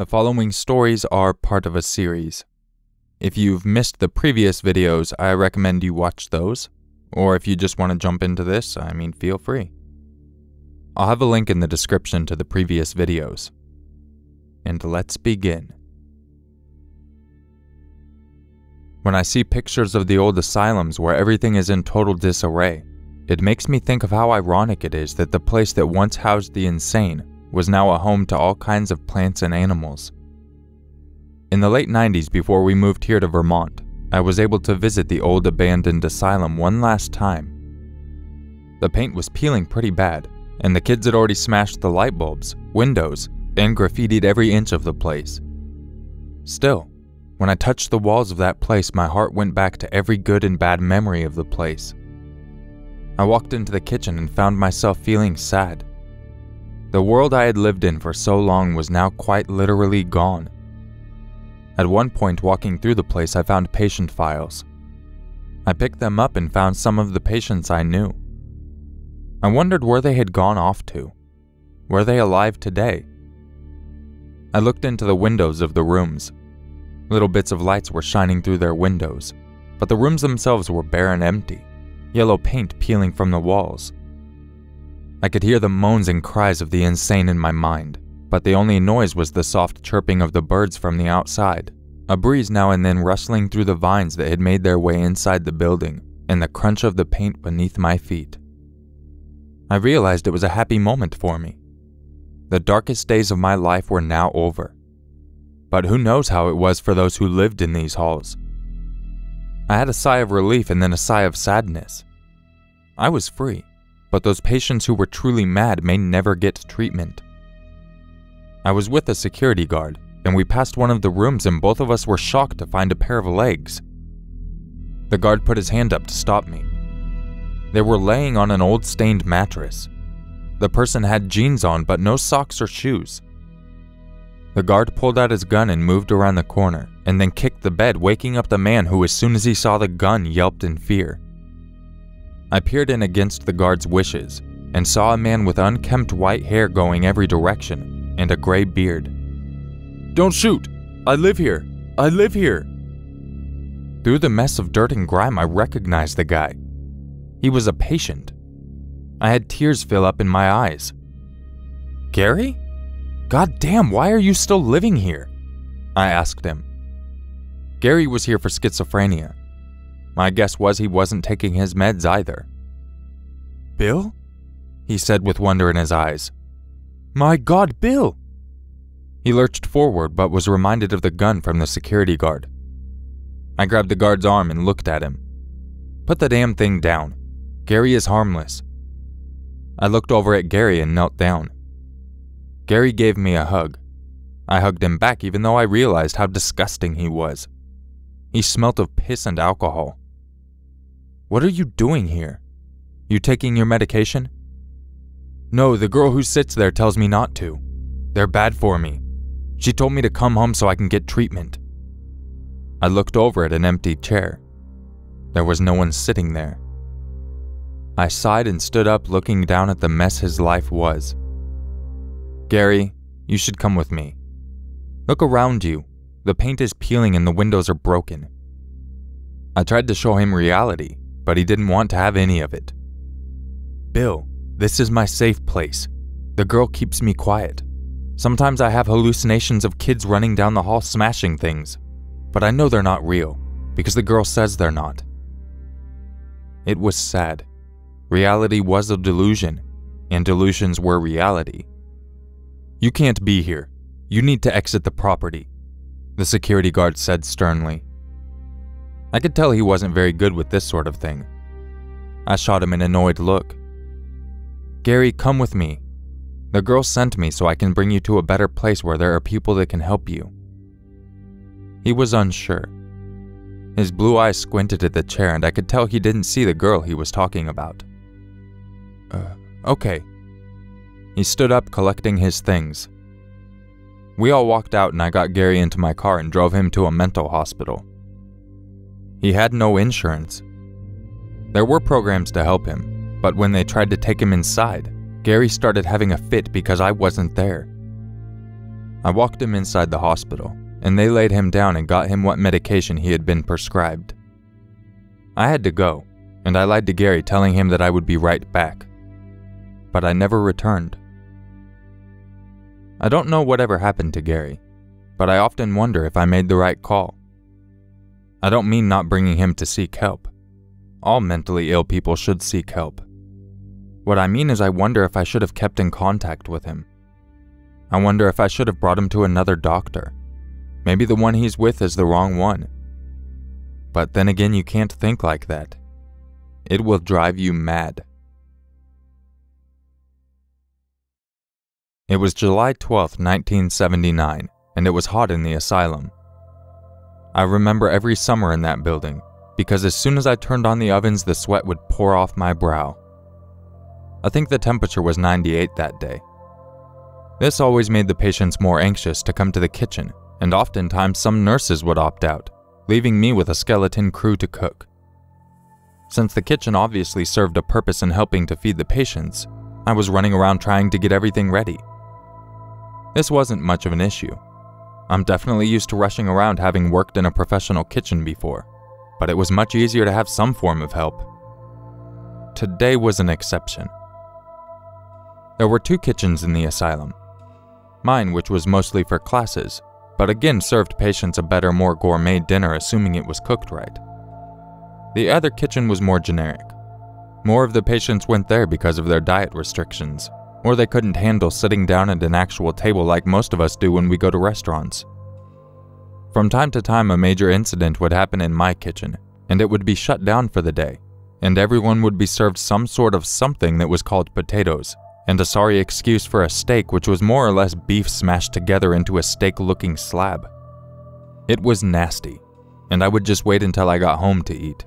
The following stories are part of a series. If you've missed the previous videos, I recommend you watch those. Or if you just want to jump into this, feel free. I'll have a link in the description to the previous videos. And let's begin. When I see pictures of the old asylums where everything is in total disarray, it makes me think of how ironic it is that the place that once housed the insane was now a home to all kinds of plants and animals. In the late 90s, before we moved here to Vermont, I was able to visit the old abandoned asylum one last time. The paint was peeling pretty bad, and the kids had already smashed the light bulbs, windows, and graffitied every inch of the place. Still, when I touched the walls of that place, my heart went back to every good and bad memory of the place. I walked into the kitchen and found myself feeling sad. The world I had lived in for so long was now quite literally gone. At one point walking through the place, I found patient files. I picked them up and found some of the patients I knew. I wondered where they had gone off to. Were they alive today? I looked into the windows of the rooms. Little bits of lights were shining through their windows, but the rooms themselves were bare and empty, yellow paint peeling from the walls. I could hear the moans and cries of the insane in my mind, but the only noise was the soft chirping of the birds from the outside, a breeze now and then rustling through the vines that had made their way inside the building, and the crunch of the paint beneath my feet. I realized it was a happy moment for me. The darkest days of my life were now over. But who knows how it was for those who lived in these halls? I had a sigh of relief and then a sigh of sadness. I was free. But those patients who were truly mad may never get treatment. I was with a security guard, and we passed one of the rooms and both of us were shocked to find a pair of legs. The guard put his hand up to stop me. They were laying on an old stained mattress. The person had jeans on but no socks or shoes. The guard pulled out his gun and moved around the corner, and then kicked the bed, waking up the man who, as soon as he saw the gun, yelped in fear. I peered in against the guard's wishes and saw a man with unkempt white hair going every direction and a gray beard. "Don't shoot! I live here! I live here!" Through the mess of dirt and grime, I recognized the guy. He was a patient. I had tears fill up in my eyes. "Gary? God damn, why are you still living here?" I asked him. Gary was here for schizophrenia. My guess was he wasn't taking his meds either. "Bill?" he said with wonder in his eyes. "My God, Bill!" He lurched forward but was reminded of the gun from the security guard. I grabbed the guard's arm and looked at him. "Put the damn thing down. Gary is harmless." I looked over at Gary and knelt down. Gary gave me a hug. I hugged him back even though I realized how disgusting he was. He smelt of piss and alcohol. "What are you doing here? You taking your medication?" "No, the girl who sits there tells me not to. They're bad for me. She told me to come home so I can get treatment." I looked over at an empty chair. There was no one sitting there. I sighed and stood up, looking down at the mess his life was. "Gary, you should come with me. Look around you. The paint is peeling and the windows are broken." I tried to show him reality, but he didn't want to have any of it. "Bill, this is my safe place. The girl keeps me quiet. Sometimes I have hallucinations of kids running down the hall smashing things, but I know they're not real, because the girl says they're not." It was sad. Reality was a delusion, and delusions were reality. "You can't be here. You need to exit the property," the security guard said sternly. I could tell he wasn't very good with this sort of thing. I shot him an annoyed look. "Gary, come with me. The girl sent me so I can bring you to a better place where there are people that can help you." He was unsure. His blue eyes squinted at the chair and I could tell he didn't see the girl he was talking about. Okay. He stood up, collecting his things. We all walked out and I got Gary into my car and drove him to a mental hospital. He had no insurance. There were programs to help him, but when they tried to take him inside, Gary started having a fit because I wasn't there. I walked him inside the hospital, and they laid him down and got him what medication he had been prescribed. I had to go, and I lied to Gary, telling him that I would be right back. But I never returned. I don't know whatever happened to Gary, but I often wonder if I made the right call. I don't mean not bringing him to seek help. All mentally ill people should seek help. What I mean is I wonder if I should have kept in contact with him. I wonder if I should have brought him to another doctor. Maybe the one he's with is the wrong one. But then again, you can't think like that. It will drive you mad. It was July 12th, 1979, and it was hot in the asylum. I remember every summer in that building, because as soon as I turned on the ovens, the sweat would pour off my brow. I think the temperature was 98 that day. This always made the patients more anxious to come to the kitchen, and oftentimes some nurses would opt out, leaving me with a skeleton crew to cook. Since the kitchen obviously served a purpose in helping to feed the patients, I was running around trying to get everything ready. This wasn't much of an issue. I'm definitely used to rushing around, having worked in a professional kitchen before, but it was much easier to have some form of help. Today was an exception. There were 2 kitchens in the asylum. Mine, which was mostly for classes, but again served patients a better, more gourmet dinner, assuming it was cooked right. The other kitchen was more generic. More of the patients went there because of their diet restrictions, or they couldn't handle sitting down at an actual table like most of us do when we go to restaurants. From time to time, a major incident would happen in my kitchen, and it would be shut down for the day, and everyone would be served some sort of something that was called potatoes, and a sorry excuse for a steak, which was more or less beef smashed together into a steak-looking slab. It was nasty, and I would just wait until I got home to eat.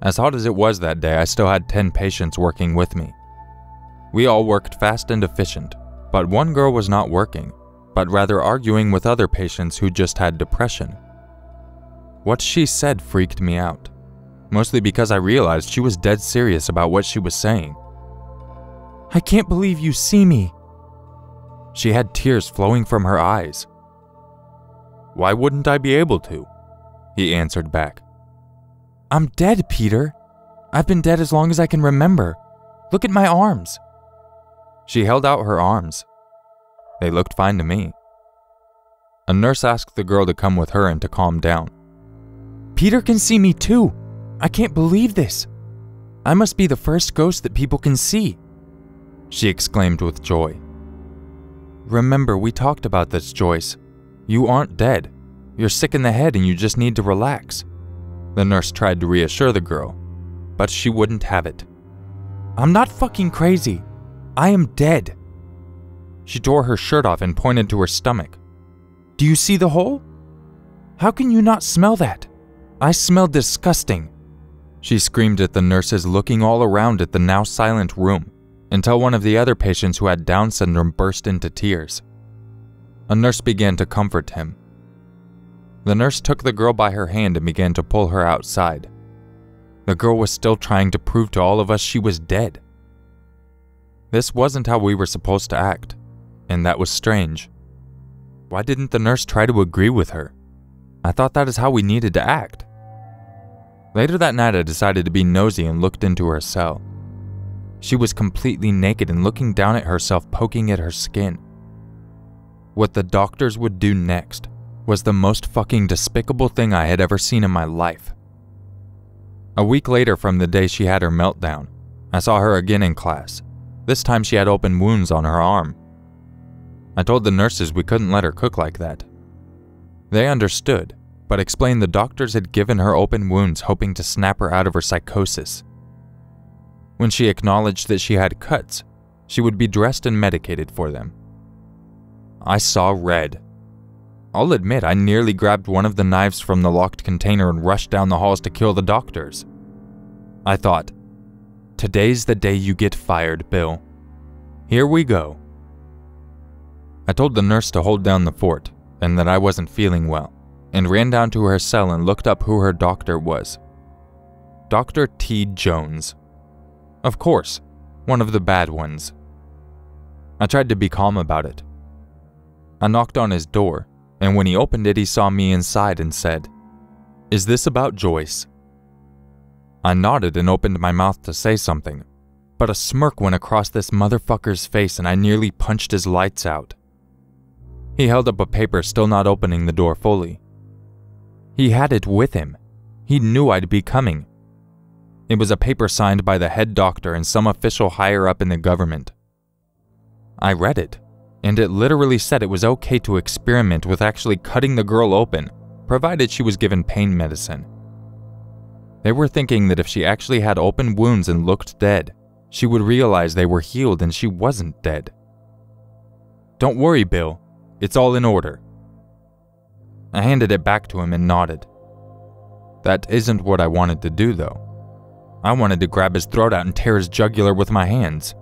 As hot as it was that day, I still had 10 patients working with me. We all worked fast and efficient, but one girl was not working, but rather arguing with other patients who just had depression. What she said freaked me out, mostly because I realized she was dead serious about what she was saying. "I can't believe you see me." She had tears flowing from her eyes. "Why wouldn't I be able to?" he answered back. "I'm dead, Peter. I've been dead as long as I can remember. Look at my arms." She held out her arms. They looked fine to me. A nurse asked the girl to come with her and to calm down. "Peter can see me too. I can't believe this. I must be the first ghost that people can see," she exclaimed with joy. "Remember, we talked about this, Joyce. You aren't dead. You're sick in the head and you just need to relax." The nurse tried to reassure the girl, but she wouldn't have it. "I'm not fucking crazy. I am dead." She tore her shirt off and pointed to her stomach. "Do you see the hole? How can you not smell that? I smell disgusting." She screamed at the nurses, looking all around at the now silent room, until one of the other patients who had Down syndrome burst into tears. A nurse began to comfort him. The nurse took the girl by her hand and began to pull her outside. The girl was still trying to prove to all of us she was dead. This wasn't how we were supposed to act, and that was strange. Why didn't the nurse try to agree with her? I thought that is how we needed to act. Later that night, I decided to be nosy and looked into her cell. She was completely naked and looking down at herself, poking at her skin. What the doctors would do next was the most fucking despicable thing I had ever seen in my life. A week later from the day she had her meltdown, I saw her again in class. This time she had open wounds on her arm. I told the nurses we couldn't let her cook like that. They understood, but explained the doctors had given her open wounds hoping to snap her out of her psychosis. When she acknowledged that she had cuts, she would be dressed and medicated for them. I saw red. I'll admit I nearly grabbed one of the knives from the locked container and rushed down the halls to kill the doctors. I thought, today's the day you get fired, Bill. Here we go. I told the nurse to hold down the fort and that I wasn't feeling well, and ran down to her cell and looked up who her doctor was. Dr. T. Jones. Of course, one of the bad ones. I tried to be calm about it. I knocked on his door, and when he opened it, he saw me inside and said, "Is this about Joyce?" I nodded and opened my mouth to say something, but a smirk went across this motherfucker's face and I nearly punched his lights out. He held up a paper, still not opening the door fully. He had it with him. He knew I'd be coming. It was a paper signed by the head doctor and some official higher up in the government. I read it, and it literally said it was okay to experiment with actually cutting the girl open, provided she was given pain medicine. They were thinking that if she actually had open wounds and looked dead, she would realize they were healed and she wasn't dead. "Don't worry, Bill. It's all in order." I handed it back to him and nodded. That isn't what I wanted to do, though. I wanted to grab his throat out and tear his jugular with my hands.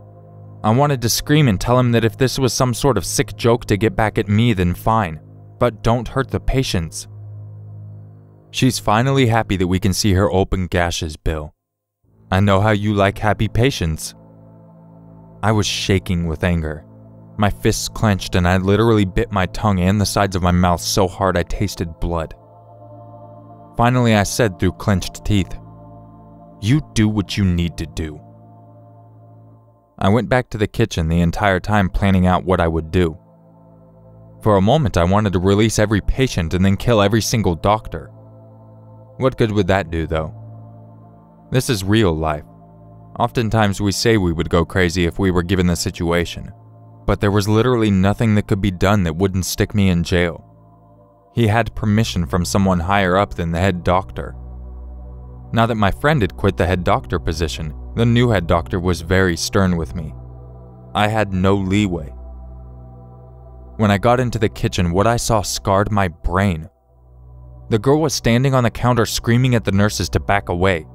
I wanted to scream and tell him that if this was some sort of sick joke to get back at me, then fine, but don't hurt the patients. She's finally happy that we can see her open gashes, Bill. I know how you like happy patients. I was shaking with anger. My fists clenched and I literally bit my tongue and the sides of my mouth so hard I tasted blood. Finally, I said through clenched teeth, "You do what you need to do." I went back to the kitchen the entire time planning out what I would do. For a moment, I wanted to release every patient and then kill every single doctor. What good would that do, though? This is real life. Oftentimes we say we would go crazy if we were given the situation, but there was literally nothing that could be done that wouldn't stick me in jail. He had permission from someone higher up than the head doctor. Now that my friend had quit the head doctor position, the new head doctor was very stern with me. I had no leeway. When I got into the kitchen, what I saw scarred my brain. The girl was standing on the counter screaming at the nurses to back away.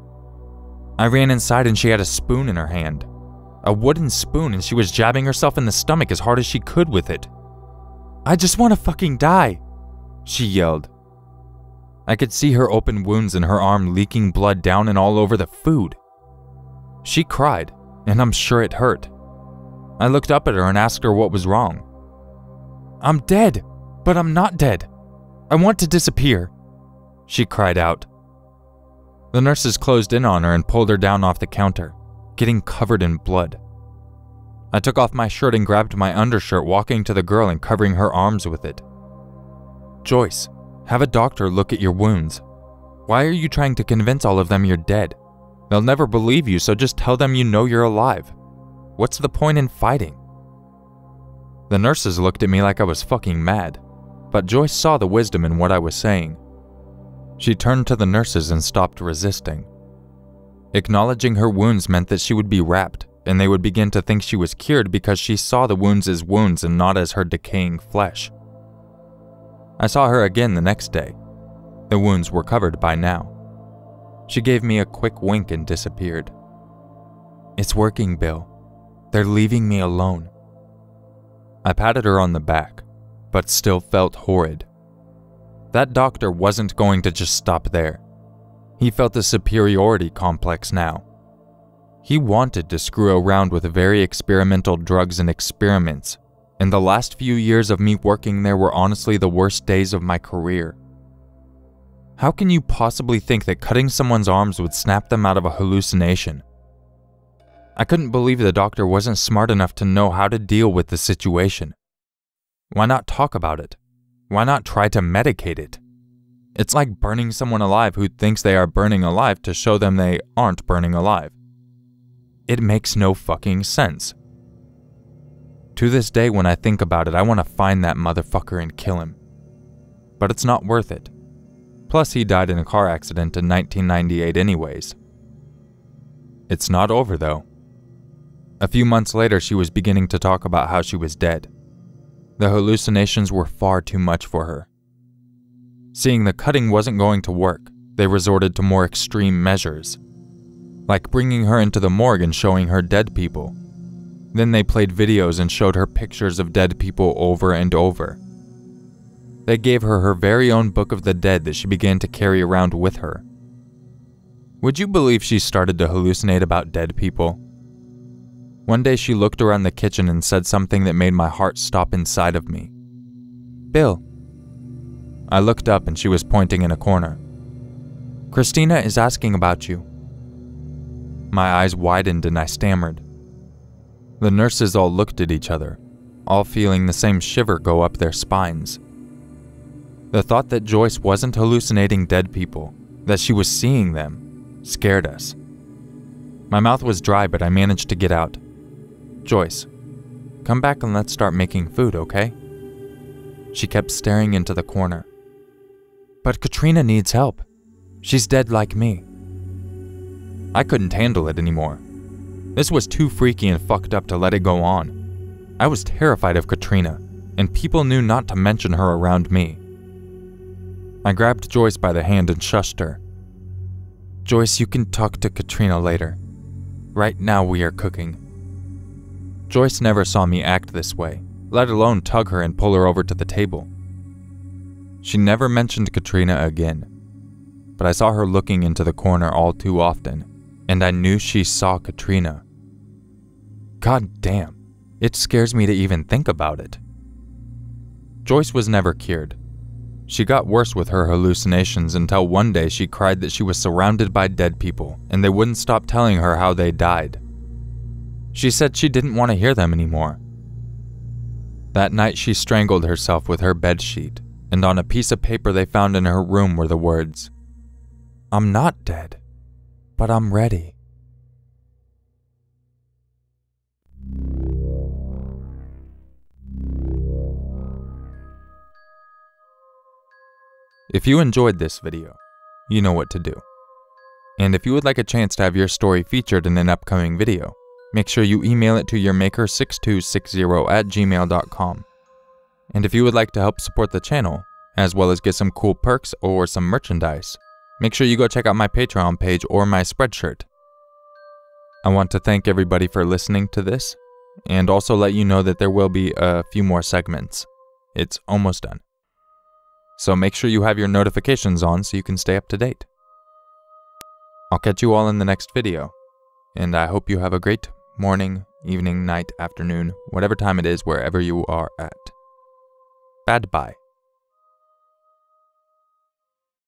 I ran inside and she had a spoon in her hand. A wooden spoon, and she was jabbing herself in the stomach as hard as she could with it. "I just want to fucking die," she yelled. I could see her open wounds in her arm leaking blood down and all over the food. She cried, and I'm sure it hurt. I looked up at her and asked her what was wrong. "I'm dead, but I'm not dead. I want to disappear," she cried out. The nurses closed in on her and pulled her down off the counter, getting covered in blood. I took off my shirt and grabbed my undershirt, walking to the girl and covering her arms with it. "Joyce, have a doctor look at your wounds. Why are you trying to convince all of them you're dead? They'll never believe you, so just tell them you know you're alive. What's the point in fighting?" The nurses looked at me like I was fucking mad, but Joyce saw the wisdom in what I was saying. She turned to the nurses and stopped resisting. Acknowledging her wounds meant that she would be wrapped, and they would begin to think she was cured because she saw the wounds as wounds and not as her decaying flesh. I saw her again the next day. The wounds were covered by now. She gave me a quick wink and disappeared. "It's working, Bill. They're leaving me alone." I patted her on the back, but still felt horrid. That doctor wasn't going to just stop there. He felt a superiority complex now. He wanted to screw around with very experimental drugs and experiments, and the last few years of me working there were honestly the worst days of my career. How can you possibly think that cutting someone's arms would snap them out of a hallucination? I couldn't believe the doctor wasn't smart enough to know how to deal with the situation. Why not talk about it? Why not try to medicate it? It's like burning someone alive who thinks they are burning alive to show them they aren't burning alive. It makes no fucking sense. To this day, when I think about it, I want to find that motherfucker and kill him. But it's not worth it. Plus, he died in a car accident in 1998 anyways. It's not over, though. A few months later, she was beginning to talk about how she was dead. The hallucinations were far too much for her. Seeing the cutting wasn't going to work, they resorted to more extreme measures, like bringing her into the morgue and showing her dead people. Then they played videos and showed her pictures of dead people over and over. They gave her her very own Book of the Dead that she began to carry around with her. Would you believe she started to hallucinate about dead people? One day she looked around the kitchen and said something that made my heart stop inside of me. Bill." I looked up and she was pointing in a corner. "Christina is asking about you." My eyes widened and I stammered. The nurses all looked at each other, all feeling the same shiver go up their spines. The thought that Joyce wasn't hallucinating dead people, that she was seeing them, scared us. My mouth was dry, but I managed to get out, "Joyce, come back and let's start making food, okay?" She kept staring into the corner. "But Katrina needs help. She's dead like me." I couldn't handle it anymore. This was too freaky and fucked up to let it go on. I was terrified of Katrina, and people knew not to mention her around me. I grabbed Joyce by the hand and shushed her. "Joyce, you can talk to Katrina later. Right now we are cooking." Joyce never saw me act this way, let alone tug her and pull her over to the table. She never mentioned Katrina again, but I saw her looking into the corner all too often, and I knew she saw Katrina. God damn, it scares me to even think about it. Joyce was never cured. She got worse with her hallucinations until one day she cried that she was surrounded by dead people and they wouldn't stop telling her how they died. She said she didn't want to hear them anymore. That night she strangled herself with her bedsheet, and on a piece of paper they found in her room were the words, "I'm not dead, but I'm ready." If you enjoyed this video, you know what to do. And if you would like a chance to have your story featured in an upcoming video, make sure you email it to urmaker6260@gmail.com. And if you would like to help support the channel, as well as get some cool perks or some merchandise, make sure you go check out my Patreon page or my Spreadshirt. I want to thank everybody for listening to this, and also let you know that there will be a few more segments. It's almost done. So make sure you have your notifications on so you can stay up to date. I'll catch you all in the next video, and I hope you have a great morning, evening, night, afternoon, whatever time it is wherever you are at. Bye.